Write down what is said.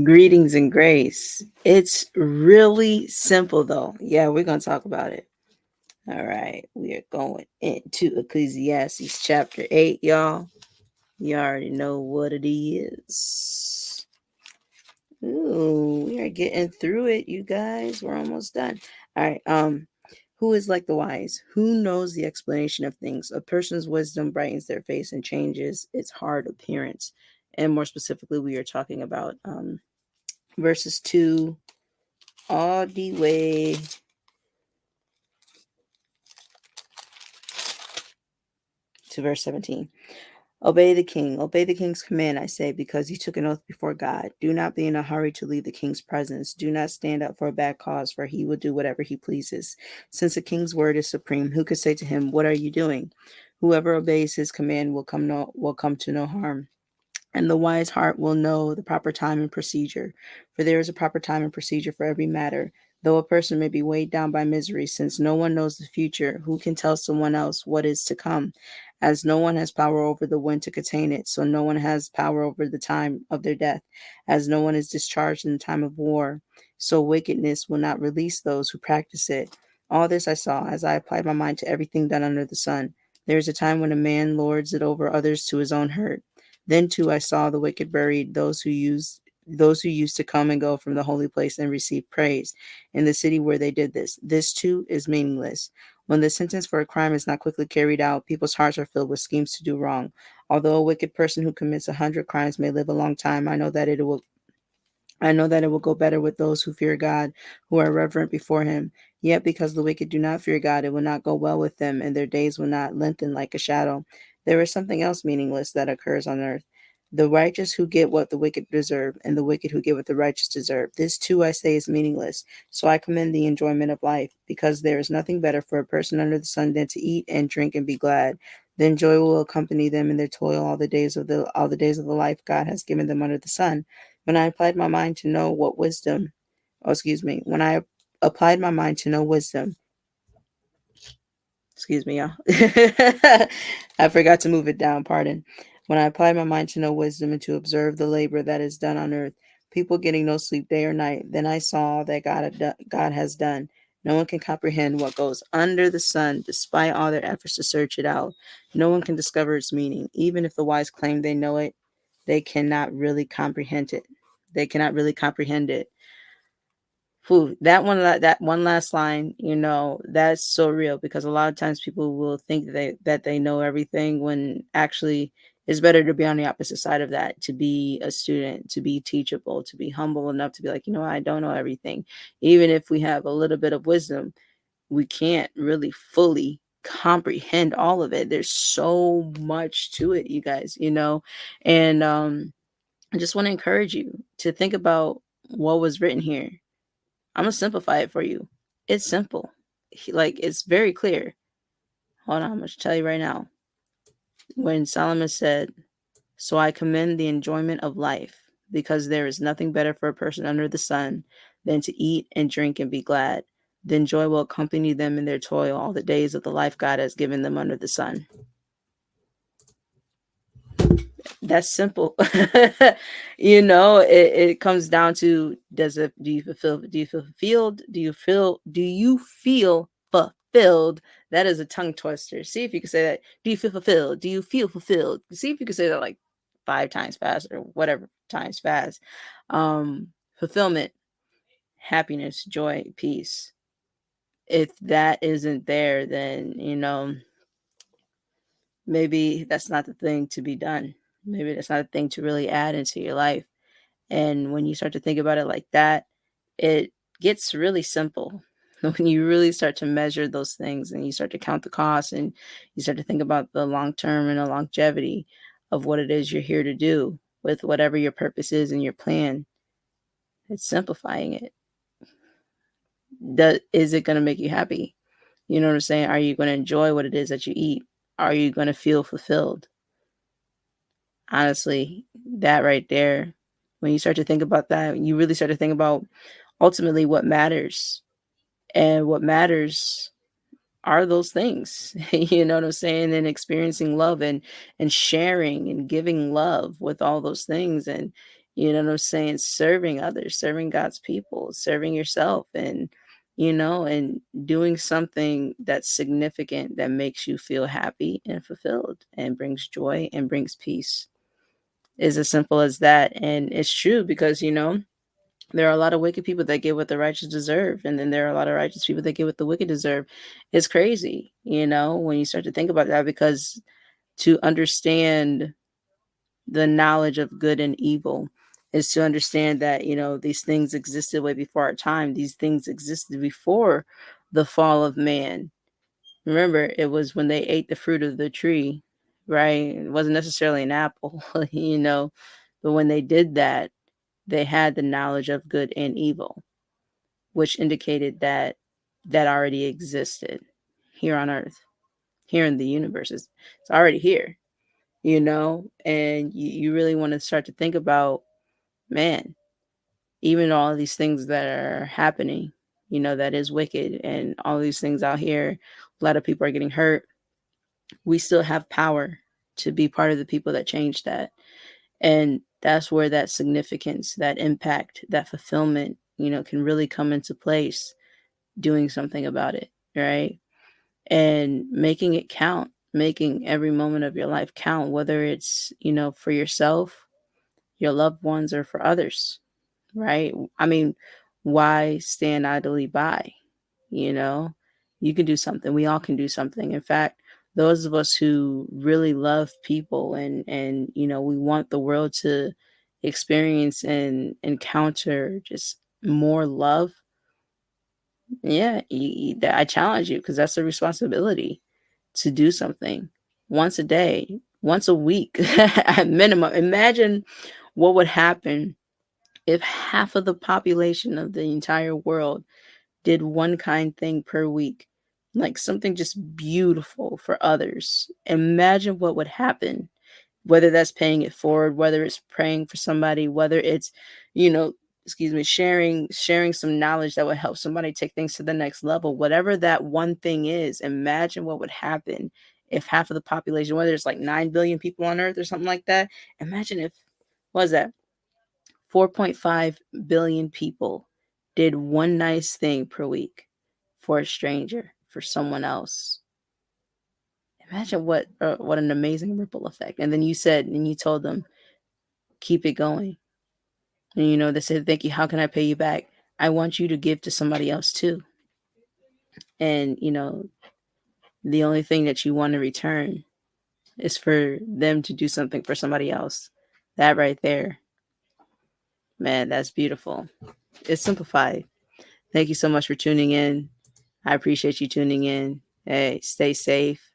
Greetings and grace. It's really simple though. Yeah, we're going to talk about it. All right. We are going into Ecclesiastes chapter 8, y'all. You already know what it is. Ooh, we are getting through it, you guys. We're almost done. All right. Who is like the wise? Who knows the explanation of things? A person's wisdom brightens their face and changes its hard appearance. And more specifically, we are talking about verses 2 all the way to verse 17. Obey the king. Obey the king's command, I say, because he took an oath before God. Do not be in a hurry to leave the king's presence. Do not stand up for a bad cause, for he will do whatever he pleases. Since the king's word is supreme, who could say to him, "What are you doing?" Whoever obeys his command will come to no harm. And the wise heart will know the proper time and procedure, for there is a proper time and procedure for every matter. Though a person may be weighed down by misery, since no one knows the future, who can tell someone else what is to come? As no one has power over the wind to contain it, so no one has power over the time of their death. As no one is discharged in the time of war, so wickedness will not release those who practice it. All this I saw as I applied my mind to everything done under the sun. There is a time when a man lords it over others to his own hurt. Then too I saw the wicked buried, those who used to come and go from the holy place and receive praise in the city where they did this. This too is meaningless. When the sentence for a crime is not quickly carried out, people's hearts are filled with schemes to do wrong. Although a wicked person who commits 100 crimes may live a long time, I know that it will go better with those who fear God, who are reverent before him. Yet because the wicked do not fear God, it will not go well with them, and their days will not lengthen like a shadow. There is something else meaningless that occurs on earth. The righteous who get what the wicked deserve, and the wicked who get what the righteous deserve. This too I say is meaningless. So I commend the enjoyment of life, because there is nothing better for a person under the sun than to eat and drink and be glad. Then joy will accompany them in their toil all the days of the life God has given them under the sun. When I applied my mind to know what wisdom, oh, excuse me, when I applied my mind to know wisdom, excuse me, y'all. I forgot to move it down, pardon. When I applied my mind to know wisdom and to observe the labor that is done on earth, people getting no sleep day or night, then I saw that God has done. No one can comprehend what goes under the sun, despite all their efforts to search it out. No one can discover its meaning. Even if the wise claim they know it, they cannot really comprehend it. They cannot really comprehend it. Whew, that one last line, that's so real because a lot of times people will think that they know everything when actually it's better to be on the opposite side of that, to be a student, to be teachable, to be humble enough to be like, I don't know everything. Even if we have a little bit of wisdom, we can't really fully comprehend all of it. There's so much to it, you guys, and I just want to encourage you to think about what was written here. I'm gonna simplify it for you. It's simple. Like it's very clear. Hold on, I'm gonna tell you right now. When Solomon said, "So I commend the enjoyment of life, because there is nothing better for a person under the sun than to eat and drink and be glad. Then joy will accompany them in their toil all the days of the life God has given them under the sun." That's simple. It comes down to, do you feel fulfilled? Do you feel fulfilled? That is a tongue twister. See if you can say that. Do you feel fulfilled? Do you feel fulfilled? See if you can say that like 5 times fast or whatever times fast. Fulfillment, happiness, joy, peace. If that isn't there, then maybe that's not the thing to be done. Maybe that's not a thing to really add into your life. And when you start to think about it like that, it gets really simple. When you really start to measure those things and you start to count the costs and you start to think about the long term and the longevity of what it is you're here to do with whatever your purpose is and your plan, it's simplifying it. Is it going to make you happy? You know what I'm saying? Are you going to enjoy what it is that you eat? Are you going to feel fulfilled? Honestly, that right there, when you start to think about that, you really start to think about ultimately what matters. And what matters are those things. You know what I'm saying? And experiencing love and sharing and giving love with all those things. And You know what I'm saying? Serving others, serving God's people, serving yourself, and, and doing something that's significant that makes you feel happy and fulfilled and brings joy and brings peace. Is as simple as that. And it's true because, there are a lot of wicked people that get what the righteous deserve. And then there are a lot of righteous people that get what the wicked deserve. It's crazy, when you start to think about that, because to understand the knowledge of good and evil is to understand that, these things existed way before our time. These things existed before the fall of man. Remember, it was when they ate the fruit of the tree, right? It wasn't necessarily an apple, but when they did that, they had the knowledge of good and evil, which indicated that that already existed here on earth, here in the universe. It's already here, and you really want to start to think about, man, even all these things that are happening, that is wicked, and all these things out here, a lot of people are getting hurt. We still have power to be part of the people that change that. And that's where that significance, that impact, that fulfillment, can really come into place, doing something about it, right? And making it count, making every moment of your life count, whether it's, for yourself, your loved ones, or for others, right? I mean, why stand idly by? You know, you can do something. We all can do something. In fact, those of us who really love people and we want the world to experience and encounter just more love. Yeah, I challenge you, because that's a responsibility to do something once a day, once a week at minimum. Imagine what would happen if half of the population of the entire world did one kind thing per week, like something just beautiful for others. Imagine what would happen, whether that's paying it forward, whether it's praying for somebody, whether it's, you know, sharing some knowledge that would help somebody take things to the next level. Whatever that one thing is, imagine what would happen if half of the population, whether it's like 9 billion people on earth or something like that. Imagine if, what is that, 4.5 billion people did one nice thing per week for a stranger, for someone else. Imagine what an amazing ripple effect. And then you told them, keep it going. And they said, thank you. How can I pay you back? I want you to give to somebody else too. And the only thing that you want to return is for them to do something for somebody else. That right there, man, that's beautiful. It's simplified. Thank you so much for tuning in. I appreciate you tuning in. Hey, stay safe.